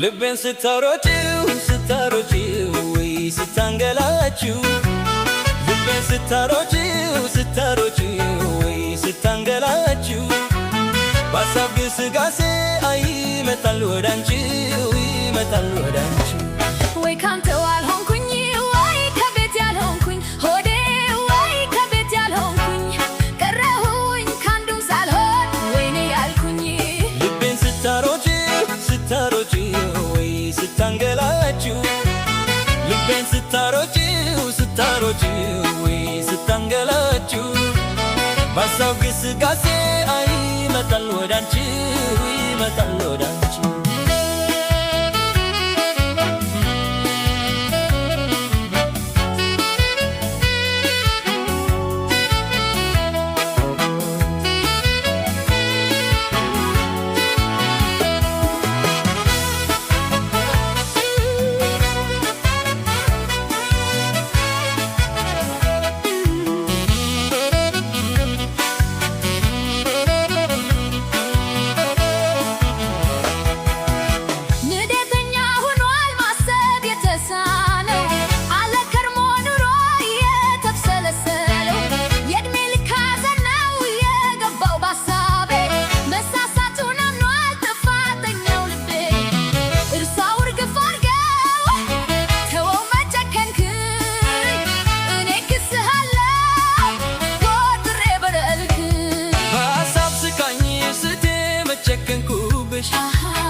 ልቤን ስታሮጪው ወይ ስታንገላችው ልቤን ስታሮጪው ወይ ስታንገላችው በሀሳብ ግስጋሴ ይመጣል ወዳንቺው ወይ ካንተው አልሆንኩኝ ወይ ከቤት ያልሆንኩኝ ሆዴ ወይ ከቤት ያልሆንኩኝ ቀረሁኝ ካንዱም ሳልሆን ወይኔ ያልኩኝ ልቤን ስታሮጪው ወይ ስታንገላችው ልቤን ስታሮጪው ወይ ስታንገላችው በሀሳብ ግስጋሴ ይመጣል ወዳንቺ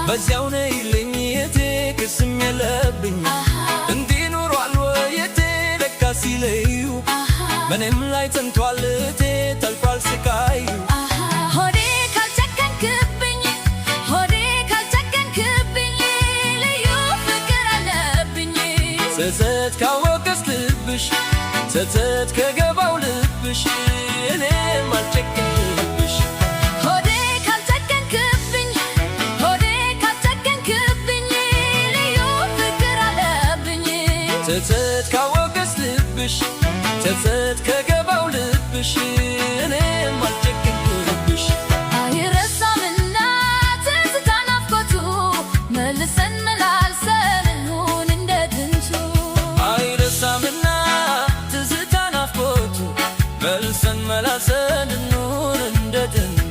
በዚያው ነይልኝ የቴ ክስም የለብኝ እንዲህ ኑሯል ወየቴ ለካ ሲለዩ በኔም ላይ ጸንቷል እቴ ተልቋል ስቃዩ ሆዴ ካልጨከንክብኝ ልዩ ፍቅር አለብኝ ጸጸት ካወቀስ ልብሽ ጸጸት ከገባው ልብሽ እኔም አልጨከንክብሽ ጸጸት ካወቀስ ልብሽ ጸጸት ከገባው ልብሽ እኔም አልጨከንኩብሽ አይረሳምና ትዝታ ናፍቆቱ መልሰን መላልሰን እንሁን እንደ ጥንቱ አይረሳምና ትዝታ ናፍቆቱ መልሰን መላልሰን እንሁን እንደ ጥንቱ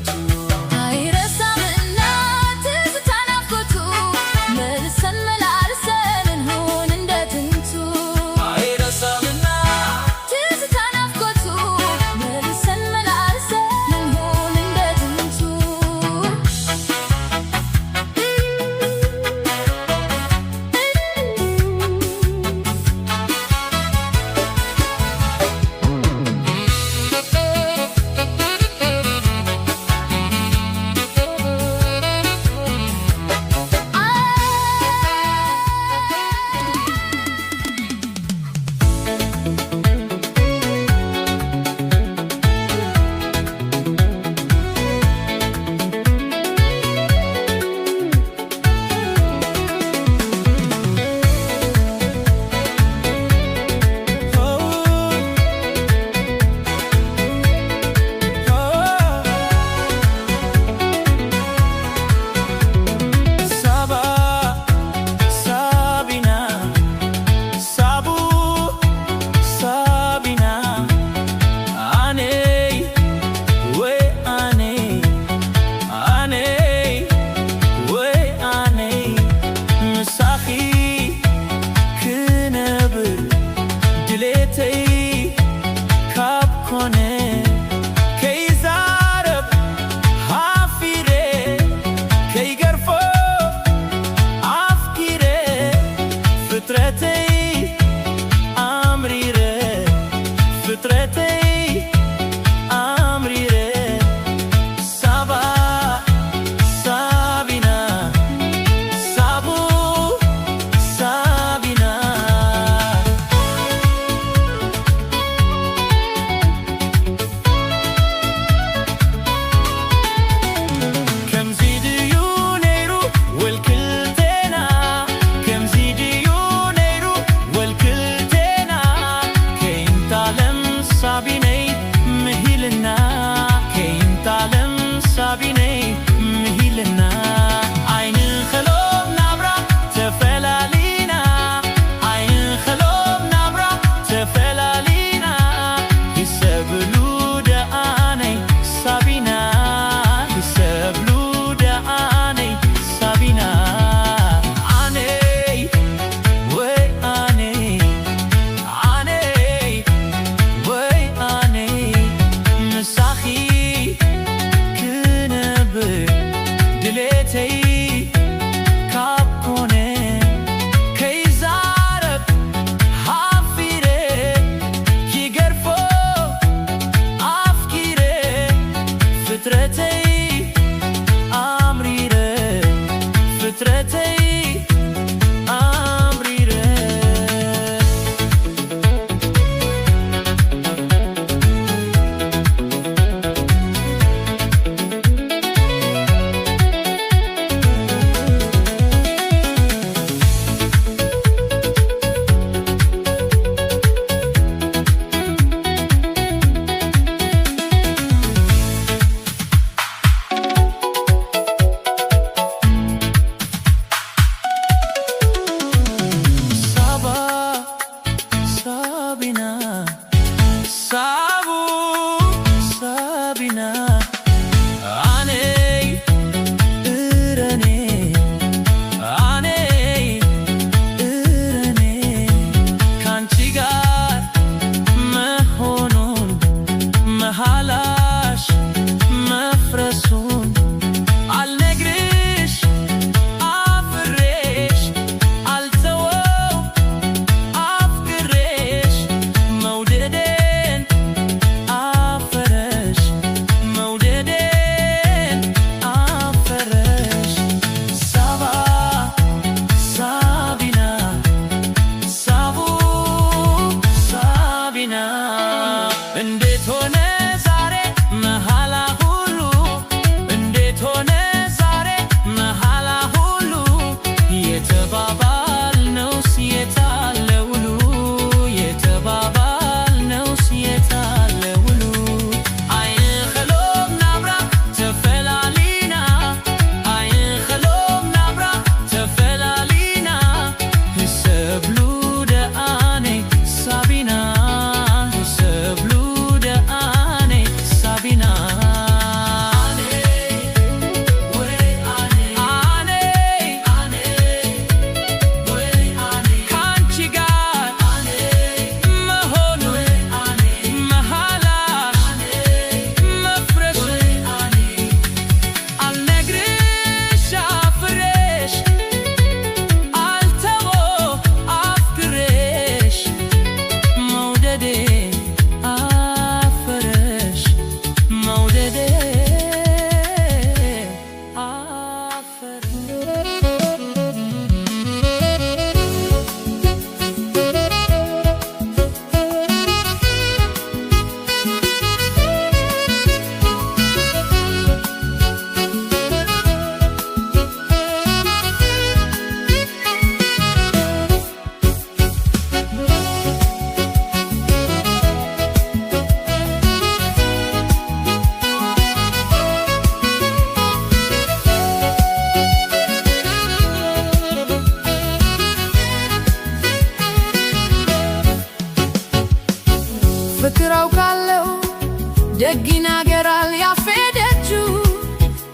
ደግ ይናገራል ያፌ ደጁ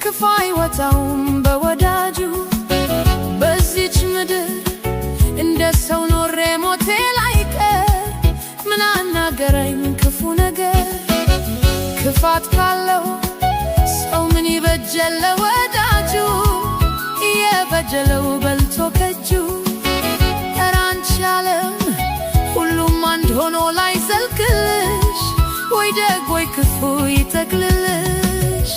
ክፉ አይወጣውም በወዳጁ በዚች ምድር እንደ ሰው ኖሬ ሞቴ ላይቀር ምን አናገረኝ ክፉ ነገር ክፋት ካለው ሰው ምን ይበጀል ለወዳጁ የበጀለው በልቶ ከጁ ኧረ አንቺ ዓለም ሁሉም አንድ ሆኖ ላይዘልቅልሽ ወይ ደግ ወይ ክፉ ይተክልልሽ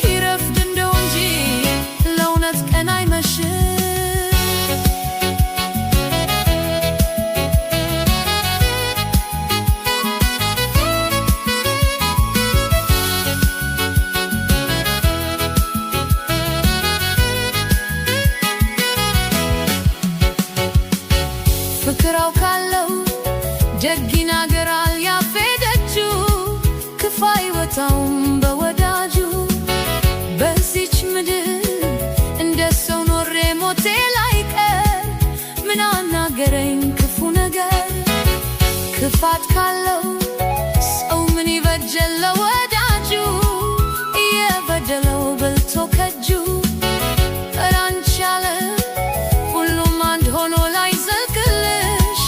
ይረፍድ እንደው እንጂ ለእውነት ቀን አይመሽም ፍቅር አውቃለው ደግ ይናገራል ያፌ ደጁ ክፉ አይወጣውም በወዳጁ በዚች ምድር እንደ ሰው ኖሬ ሞቴ ላይቀር ምን አናገረኝ ክፉ ነገር ክፋት ካለው ሰው ምን ይበጀል ለወዳጁ የበደለው በልቶ ከጁ ኧረ አንቺ ዓለም ሁሉም አንድ ሆኖ ላይዘልቅልሽ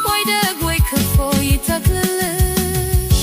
ወይ ደግ ወይ ክፉ ይተክልልሽ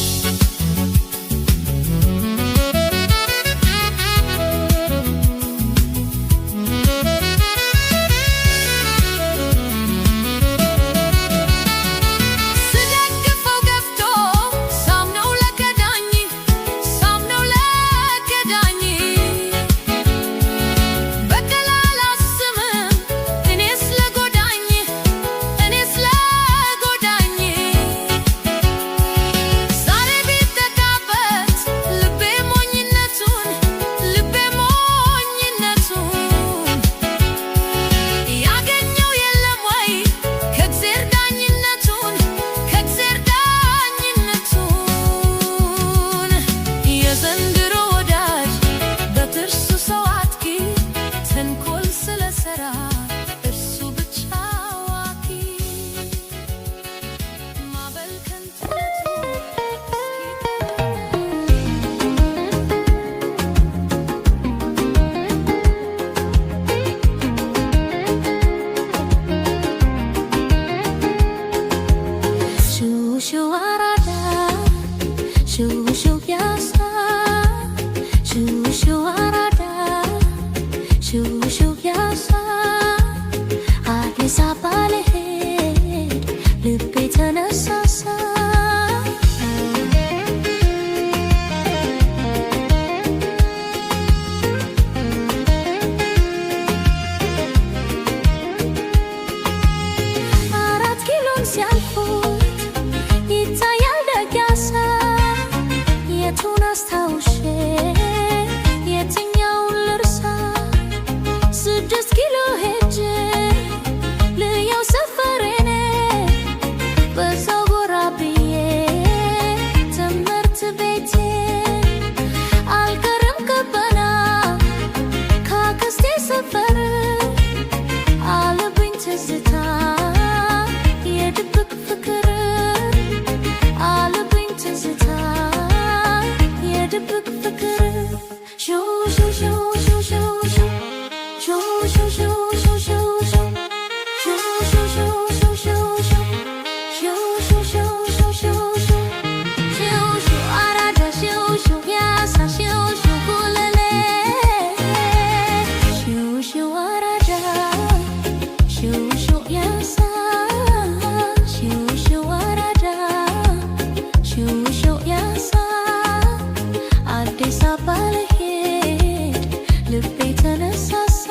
ባልሄድ ልቤ ተነሳሳ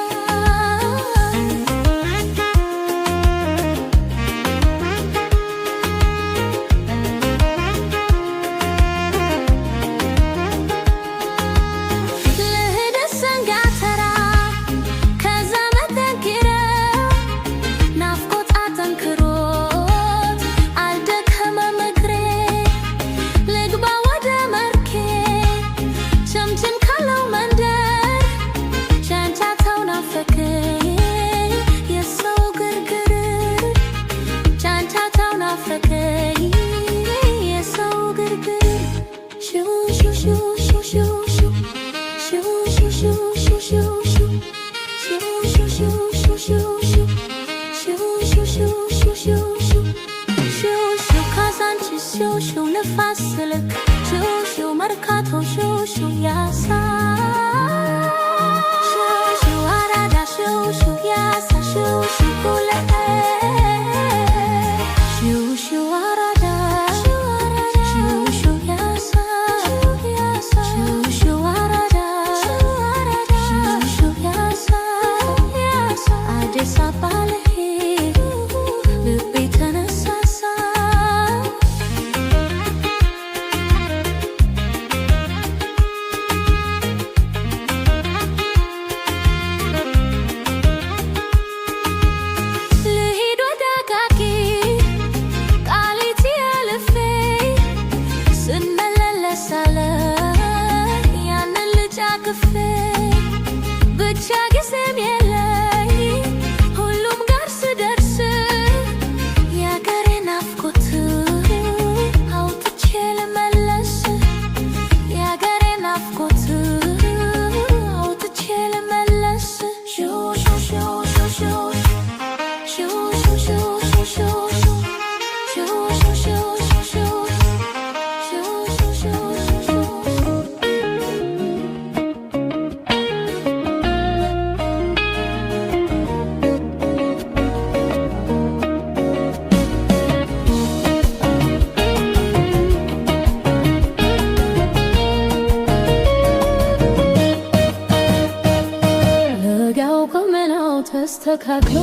ንፋስ ስልክ ሹሹ መርካቶ ሹሹ ያሳ ሹሹ አራዳ ሹሹ ያሳ ሹሹ ኩለሄ ሹሹ አራዳ ሹሹ ያሳ ሹሹ አራዳ ሹሹ ያሳ አዲስ አበባ ልሄድ ልቤ ተነሳሳ ብቻ ጊዜም የለኝ ሁሉም ጋር ስደርስ የአገሬ ናፍቆት አውጥቼ ልመለስ የአገሬ ናፍቆት አውጥቼ ልመለስ ተስተካክሎ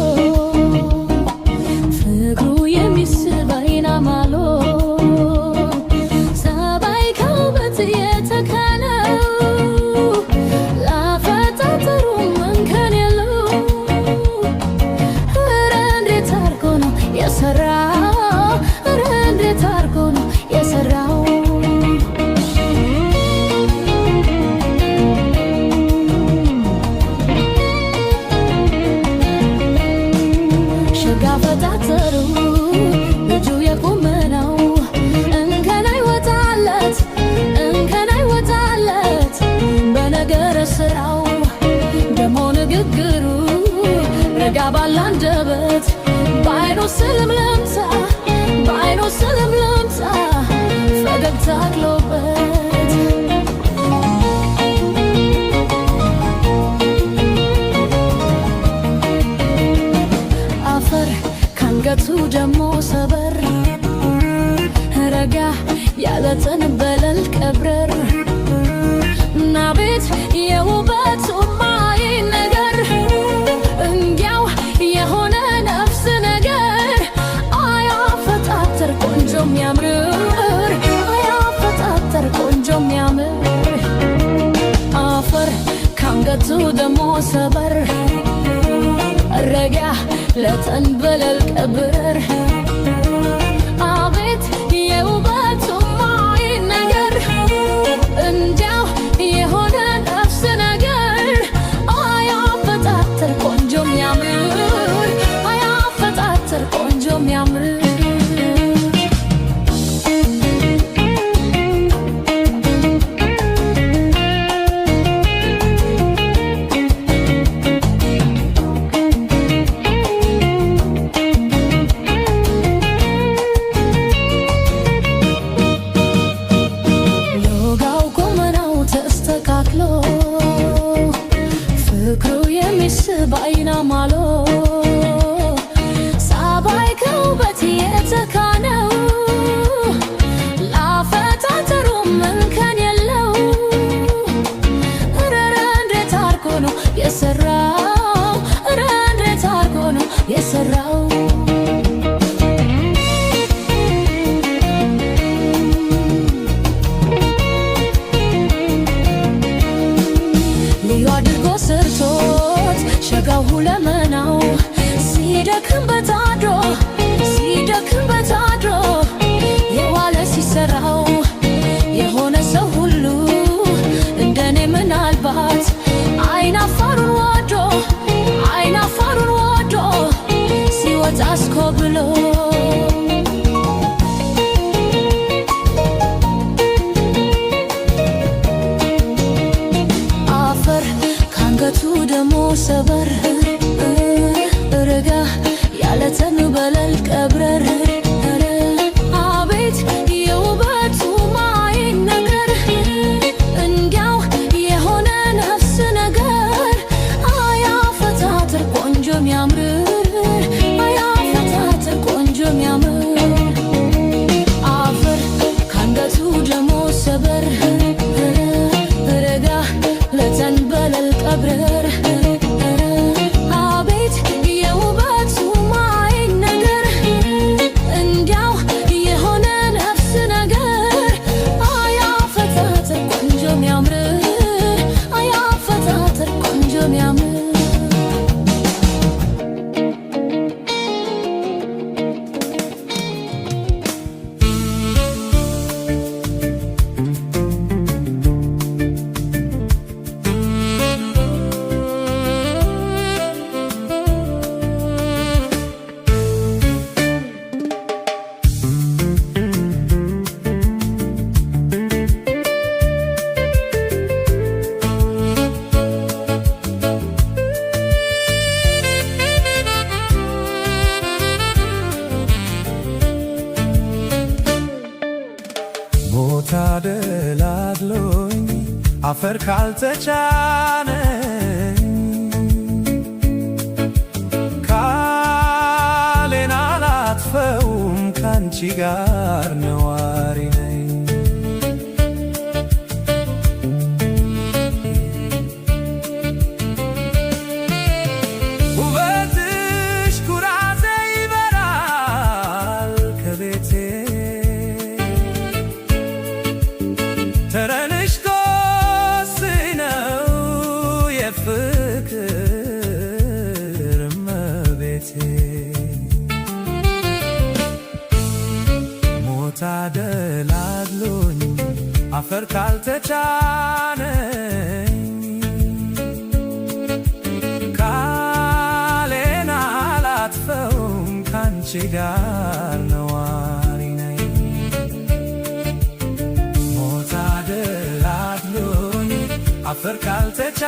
ፍቅሩ የሚስብ አይን አማሎ ሰባይ ከውበት የተካነው ላፈጣጠሩ እንከን የለው ኧረ እንዴት አርጎ ነው የሰራው ኧረ እንዴት አርጎ ነው የሰራው አፈጣጠሩ ልጁ የቁመናው እንከን አይወጣለት በነገረ ስራው ደሞ ንግግሩ ረጋ ባለ አንደበት በአይኑ ስልምልምታ ፈገግታ አክሎበት አንገቱ ደሞ ሰበር ረጋ ያለትን በለል ቀብረር እና ቤት የውበቱ ማይ ነገር እንዲያው የሆነ ነፍስ ነገር አያፈጣጠር ቆንጆ የሚያምር አያፈጣጠር ቆንጆ የሚያምር አፈር ካንገቱ ደሞ ሰበር ረጋ ለተንበለል ቀብረር አቤት የውበቱ ማይ ነገር እንዲያው የሆነ ነፍስ ነገር አያፈጣጠር ቆንጆ የሚያምር አያፈጣጠር ቆንጆ የሚያምር ሲደክምበት አድሮ ሲደክምበት አድሮ የዋለ ሲሰራው የሆነ ሰው ሁሉ እንደኔ ምናልባት አይናፋሩን ወዶ አይናፋሩን ወዶ ሲወጣ አስኮብሎ አፈር ካንገቱ ደሞ ሰበር ረጋ ያለ ተንበለል ቀብረር አቤት የውበቱ ማይን ነገር እንዲያው የሆነ ነፍስ ነገር አያፈታትር ቆንጆ ሚያምር አያፈታትር ቆንጆ ሚያምር አፈር ካንገቱ ደሞ ሰበር ረጋ ለተንበለል ቀብረር ተደላድሎኝ አፈር ካልተጫነኝ ቃሌን አላጥፈውም ካንቺ ጋር ነዋሪ ነኝ። ውበትሽ ኩራዜ ይበራል ከቤቴ ተረንሽ ኮስኝ ነው የፍቅር እመቤቴ ሞት አደላድሎኝ አፈር ካልተጫነኝ ቃሌን አላጥፈውም ካንቺ ጋር ነዋሪ ነኝ። አፈር ካልተጫነኝ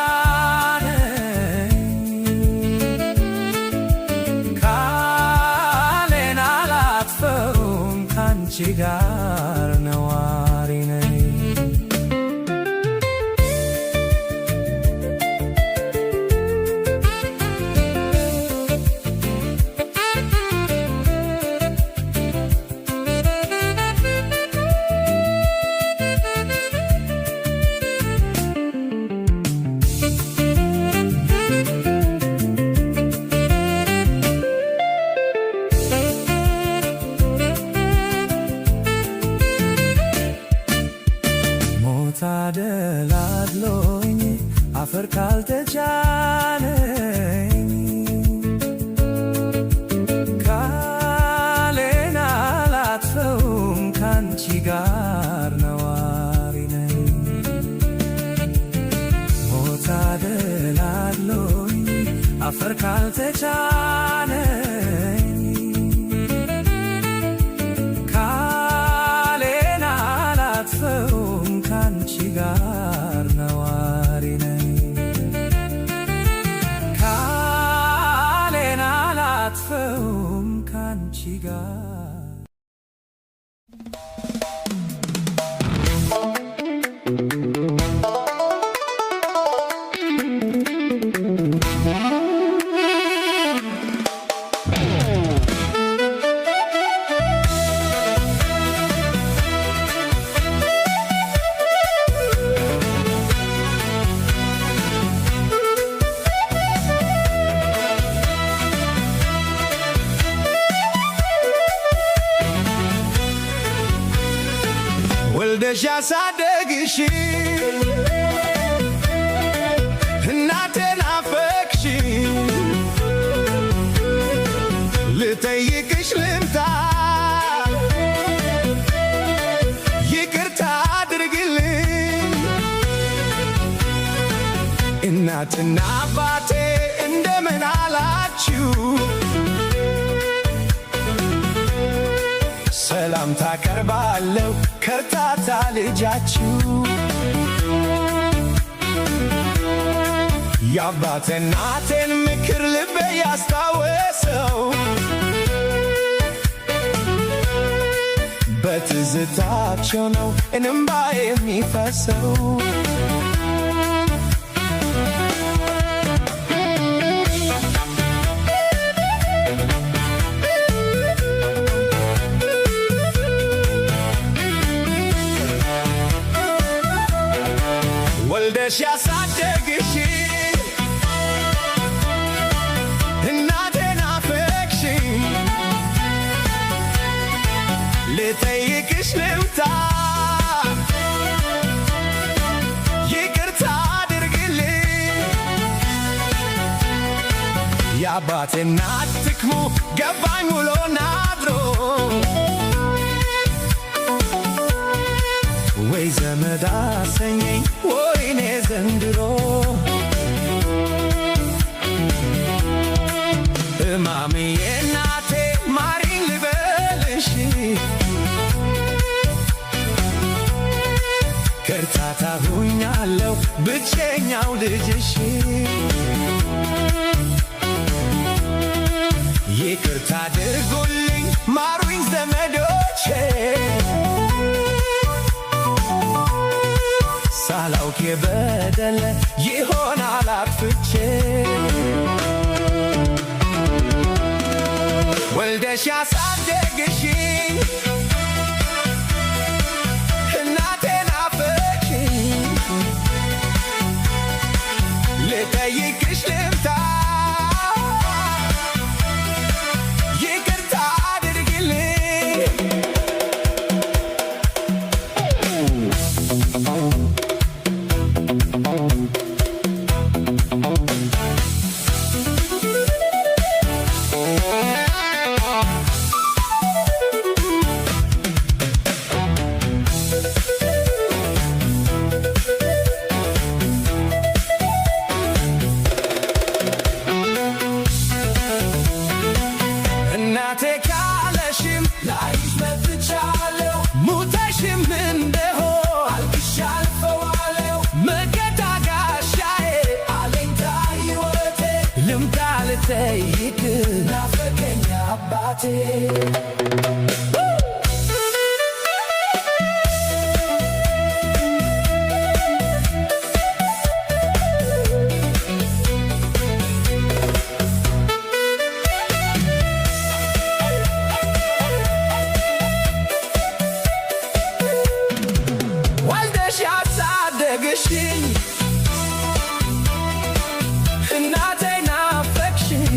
ቃሌን አላጥፈውም ካንቺ ጋር ነዋሪ ነኝ። ተደላድሎኝ አፈር ካልተጫነኝ ቃሌን አላጥፈውም ካንቺ ጋር ነዋሪ ነኝ። ሞት ተደላድሎኝ አፈር ካልተጫነኝ ቃሌን አላጥፈውም ካንቺ ጋር ነዋሪ ነኝ። ቃሌን አላጥፈውም ካንቺ ጋር ወልደሽ ያሳደግሽ እናቴ ናፈቅሽ እናትና አባቴ እንደምን አላችሁ? ሰላምታ አቀርባለሁ ከርታታ ልጃችሁ። የአባቴ እናቴን ምክር ልቤ ያስታወሰው በትዝታቸው ነው እንባ የሚፈሰው። ወልደሽ ያሳደግሽ እናቴ ናፈቅሽኝ፣ ልጠይቅሽ ልምጣ ይቅርታ አድርግልኝ። የአባቴ እናት ትክሙ ገባኝ ውሎና አድሮ ወይ ዘመድ አሰኘኝ ወይኔ ዘንድሮ። እማምዬ እናቴ ማሪኝ ልበልሽ ከርታታ ሁኛለሁ ብቸኛው ልጅሽ። ይቅርታ አድርጉልኝ ማሩኝ ዘመዶቼ ሳላውቅ የበደለ ይሆናል አጥፍቼ። ወልደሽ ያሳደግሽኝ እናቴ ናፈቅሽኝ፣ ልጠይቅሽ ልምጣ ይቅርታ አድርግልኝ። እናቴ ካለሽም ላይሽ መጥቻለሁ፣ ሙተሽም እንደሆን አልቅሼ አልፈዋለሁ። መከታ ጋሻዬ አለኝታ ሕይወቴ፣ ልምጣ ልጠይቅ ናፈቀኝ አባቴ። ወልደሽ ያሳደግሽኝ እናቴ ናፈቅሽኝ፣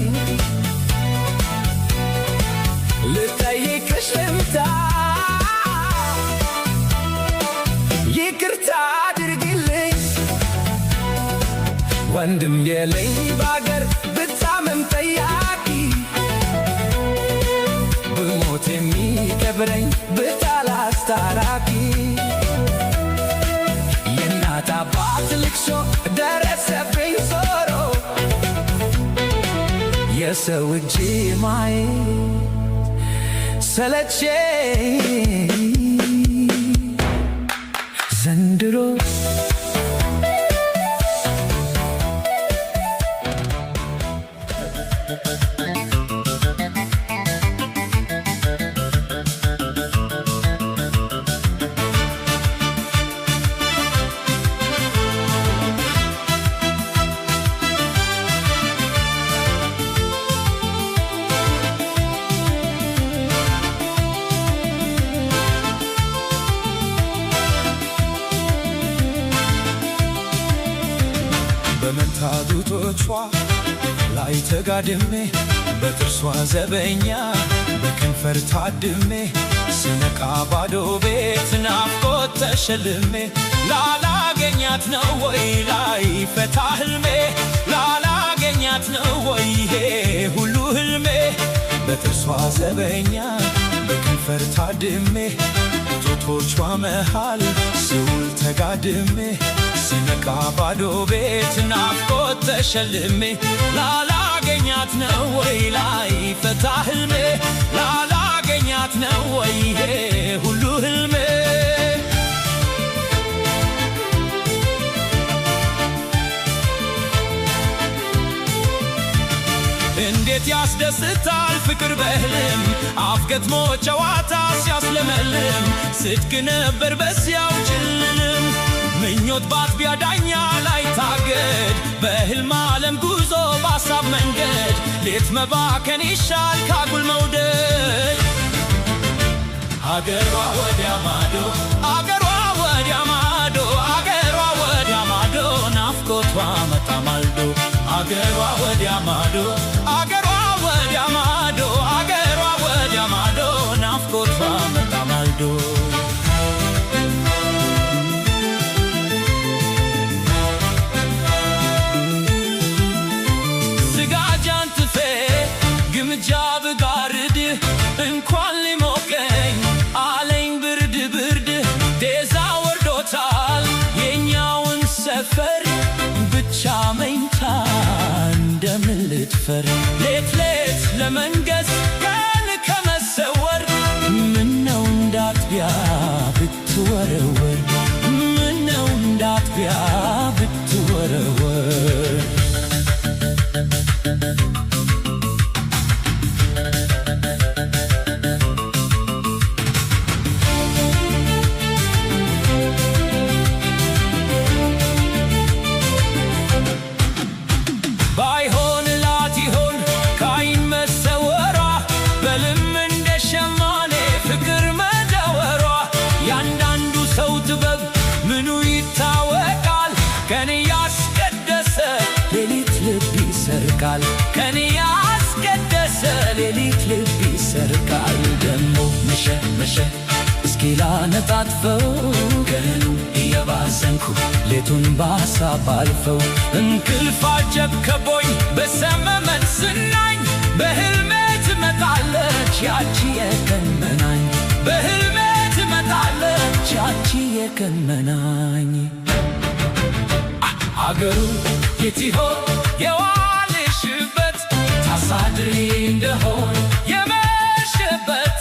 ልጠይቅሽ ልምጣ ይቅርታ አድርጊልኝ። ወንድም የለኝ ባገር ብታመም ጠያቂ፣ ብሞት የሚቀብረኝ ብጣል አስታራቂ። የእናት አባት ልቅሶ ደረሰብኝ ዞሮ፣ የሰው እጅ ማየት ሰለቸኝ ዘንድሮ። በመንታ ጡቶቿ ላይ ተጋድሜ በጥርሷ ዘበኛ በከንፈር ታድሜ ስነቃ ባዶ ቤት ናፍቆት ተሸልሜ ላላገኛት ነው ወይ ላይ ፈታ ህልሜ ላላገኛት ነው ወይ ይሄ ሁሉ ህልሜ በጥርሷ ዘበኛ በከንፈር ታድሜ ጡቶቿ መሃል ስውል ተጋድሜ ስነቃ ባዶ ቤት ናፍቆት ተሸልሜ ላላገኛት ነው ወይ ላይ ፈታ ህልሜ ላላገኛት ነው ወይ ይሄ ሁሉ ህልሜ እንዴት ያስደስታል ፍቅር በህልም አፍ ገጥሞ ጨዋታ ሲያስለመልም ስድቅ ነበር በዚያው ጭልም ምኞት ባጥቢያ ዳኛ ላይ ታገድ በህልም ዓለም ጉዞ በሐሳብ መንገድ ሌት መባከን ይሻል ካጉል መውደድ አገሯ ወዲያ ማዶ አገሯ ወዲያ ማዶ አገሯ ወዲያ ማዶ ናፍቆቷ መጣ ማልዶ አገሯ ወዲያ ማዶ አገሯ ወዲያ ማዶ አገሯ ወዲያ ማዶ ናፍቆቷ መጣ ማልዶ ስጋጃን ትፌ ግምጃ ብጋርድ እንኳን ሊሞቀኝ አለኝ ብርድ ብርድ ዴዛ ወርዶታል የኛውን ሰፈር ብቻ መኝታ እንደምን ልትፈር ሌት ሌት ለመንገስ ቀን ከመሰወር ምነው እንዳጥቢያ ብትወረወር ምነው እንዳጥቢያ ብትወረወር ከኔ ያስቀደሰ ሌሊት ልብ ይሰርቃል ደሞ መሸ መሸ እስኪ ላነጣጥፈው ቀኑ እየባዘንኩ ሌቱን በሐሳብ አልፈው እንቅልፍ አጀብ ከቦኝ በሰመመን ስናኝ በህልሜ ትመጣለች ያቺ የቀን መናኝ በህልሜ ትመጣለች ያቺ የቀን መናኝ አገሩ የት ይሆን የዋልሽበት ታሳድሪ እንደሆን የመሸበት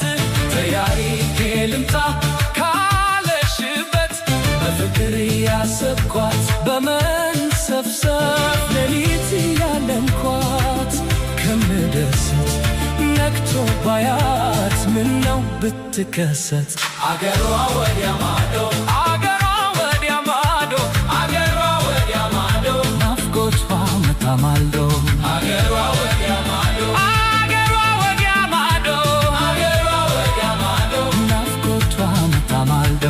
ተያይቄ ልምጣ ካለሽበት በፍቅር ያሰብኳት በመንሰፍሰፍ ሌሊት ያለምኳት ከምደሰት ነግቶ ባያት ምነው ብትከሰት አገሯ ወዲያ ማዶ አገሯ ወዲያ ማዶ አገሯ ወዲያ ማዶ ናፍቆቷ መጣ ማልዶ አገሯ ወዲያ ማዶ አገሯ ወዲያ ማዶ አገሯ ወዲያ ማዶ ናፍቆቷ መጣ ማልዶ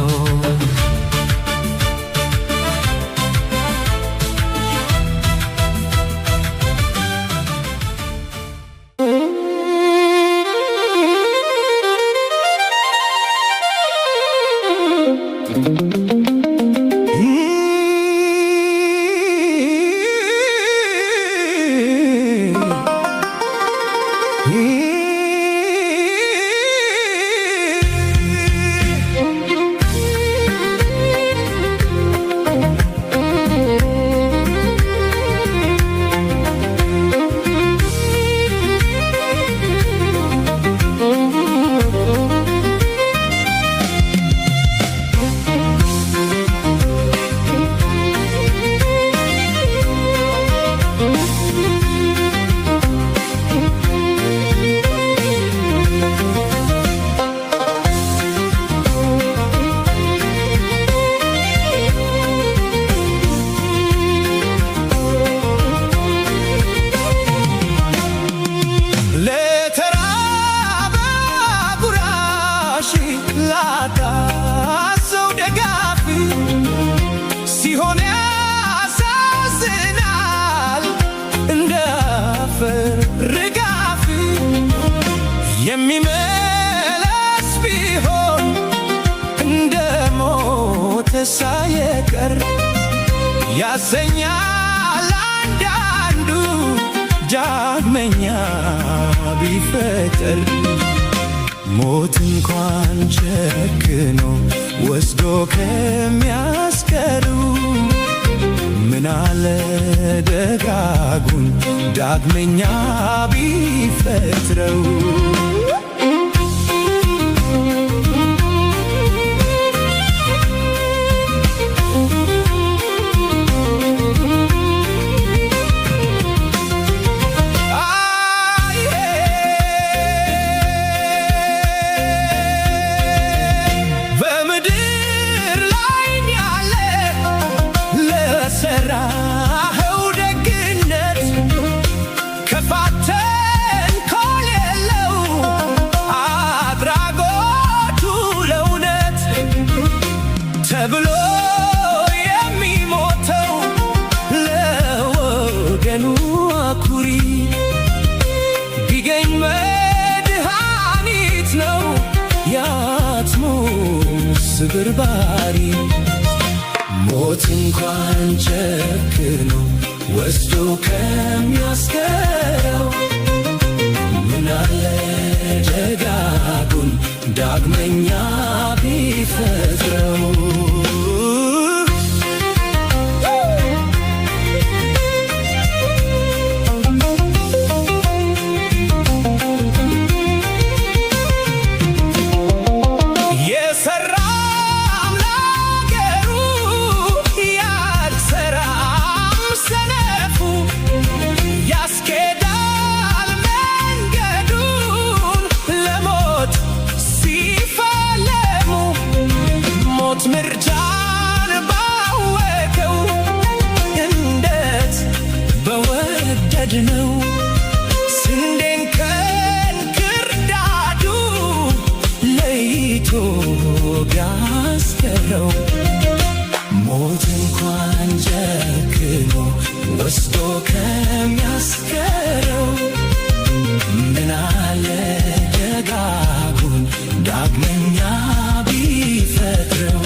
የሚመለስ ቢሆን እንደ ሞተ ሳይቀር ያሰኛል አንዳንዱ ዳግመኛ ቢፈጠር ሞት እንኳን ጨክኖ ወስዶ ከሚያስቀሩ ምናለ ደጋጉን ዳግመኛ ቢፈጥረው። ለሰራኸው ደግነት ክፋት ተንኮል የለው አድራጎቱ ለእውነት ተብሎ የሚሞተው ለወገኑ አኩሪ ቢገኝ መድኃኒት ነው ያትሞ ስብርባሪ። ሞት እንኳን ጨክኖ ወስዶ ከሚያስቀረው ምናለ ደጋጉን ዳግመኛ ቢፈጥረው። ምርጫን ባወቀው እንዴት በወደድነው ስንዴን ከእንክርዳዱ ለይቶ ቢያስቀረው። ሞት እንኳን ጨክኖ ወስዶ ከሚያስቀረው ምናለ ደጋጉን ዳግመኛ ቢፈጥረው።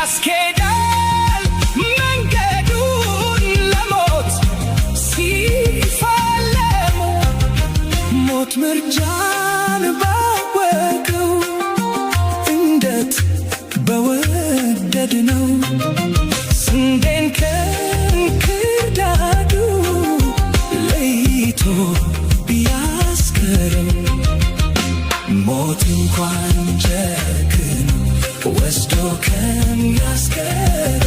ያስኬዳል መንገዱን ለሞት ሲፋለሙ ሞት ምርጫን ባወቀው እንዴት በወደድነው ስንዴን ከእንክርዳዱ ለይቶ ቢያስቀረው። ሞት እንኳን ጨክኖ ወስዶ ከሚያስቀረው